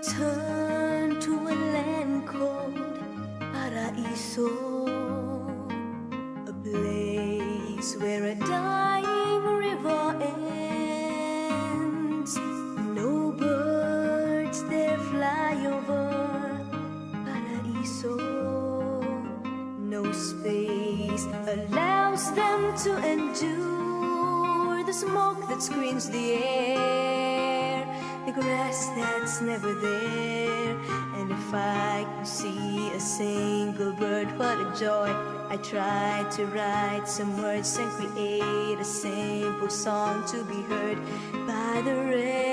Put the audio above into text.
return to a land called Paraiso, a place where a dying river ends. No birds there fly over Paraiso. No space allows them to endure the smoke that screens the air, the grass that's never there. And if I could see a single bird, what a joy. I try to write some words and create a simple song to be heard by the rain.